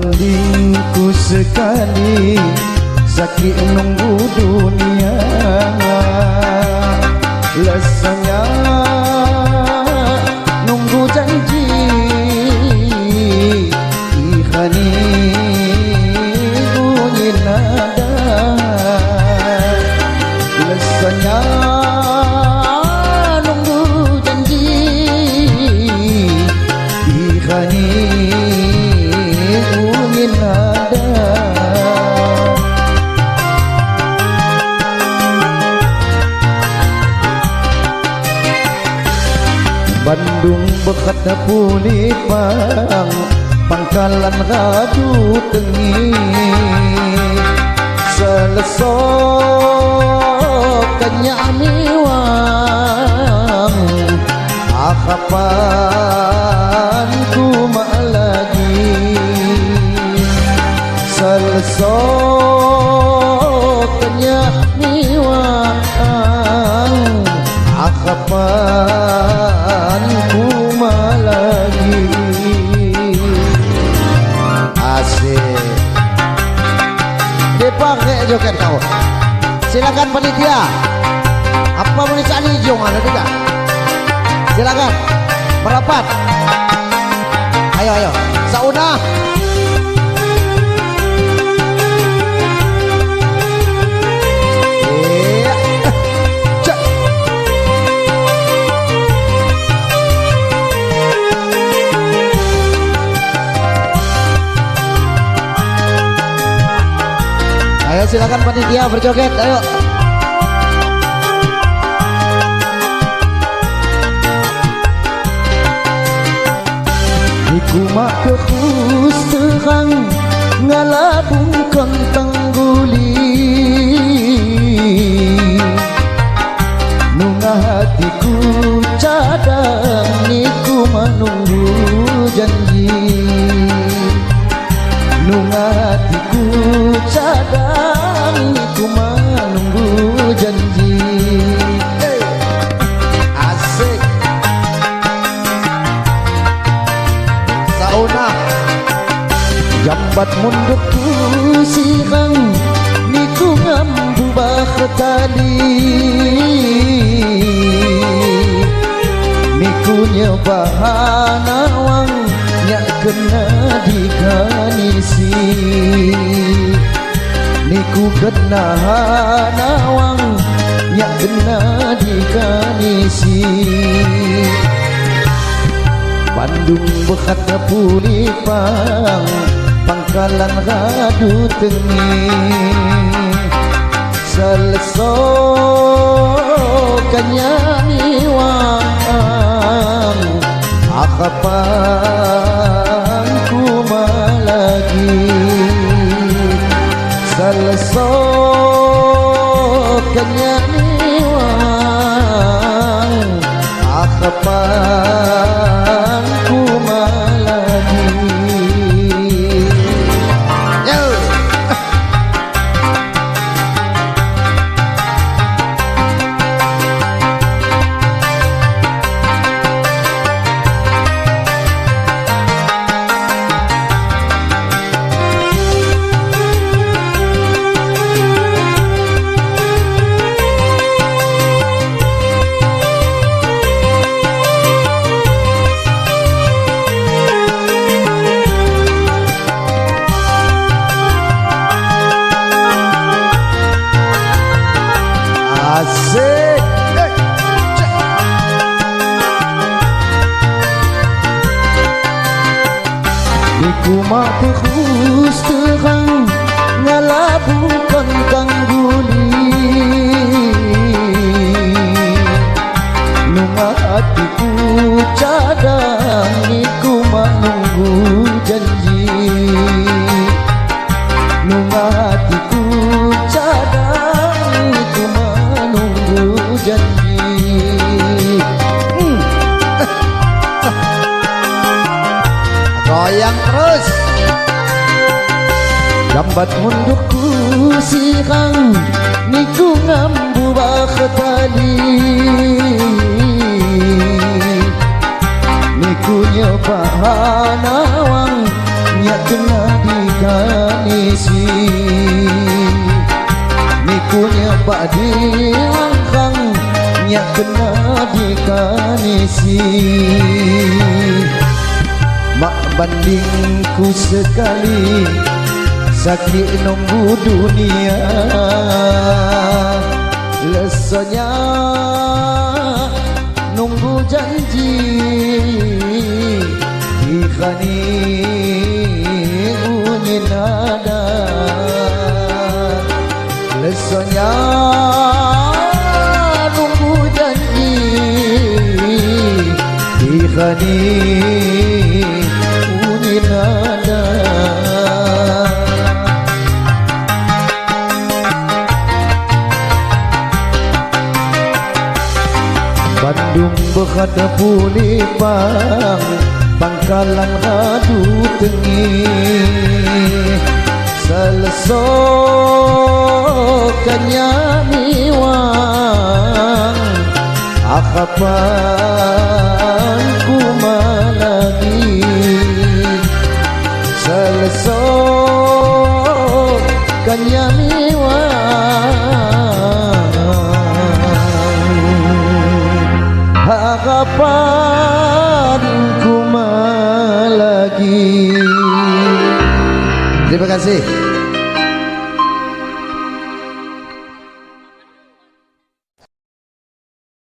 Bandingku sekali sakit nunggu dunia, lesanya nunggu janji ikhani bunyi nada, lesanya nunggu janji ikhani bunyi nada. Bandung bekat pulih pangkalan radu tengi, selesok kenyamiwang akapan ku mak lagi, selesok kenyamiwang akapan kuma lagi. Asik dipakai joget kau. Silakan panitia, apa tulisan hijau ada tidak? Silakan merapat. Ayo ayo sauna. Ayo silakan panitia berjoget, ayo. Iku mak kekus terang ngalabung kentang guli, nungah hatiku cadang iku menunggu janji, nungah hatiku cadang iku menunggu janji. Asik sauna jambat munduk sirang niku ngambu bakhtali, niku nyebahan awang nyak kena dikanisi, niku kena nawang nyak kena dikanisi. Bandung bekat pulih pangkalan radu tengi, selesok kenyamiwang akapan kuma lagi, selesok kenyamiwang akapan kuma lagi. Yo. Asik. Niku mak terus terang ngalabu kentang guli, nungah hatiku cadang niku menunggu janji, nungah hatiku cadang niku janji. Goyang terus jambat mundukku sirang niku ngambu bakhtali, niku nyobahan awang nyak kena di kanisi Nikunya pak dilangkang Nyak kena di kanisi Mak bandingku sekali Sakit nunggu dunia Lesonya nunggu janji Ikhani bunyi nada Lesonya nunggu janji Ikhani bunyi nada Bandung berhadap pulipang Bangkalan hadu tengi Selesokannya miwang Akapan ku malagi Selesokannya miwang Harapanku lagi. Terima kasih.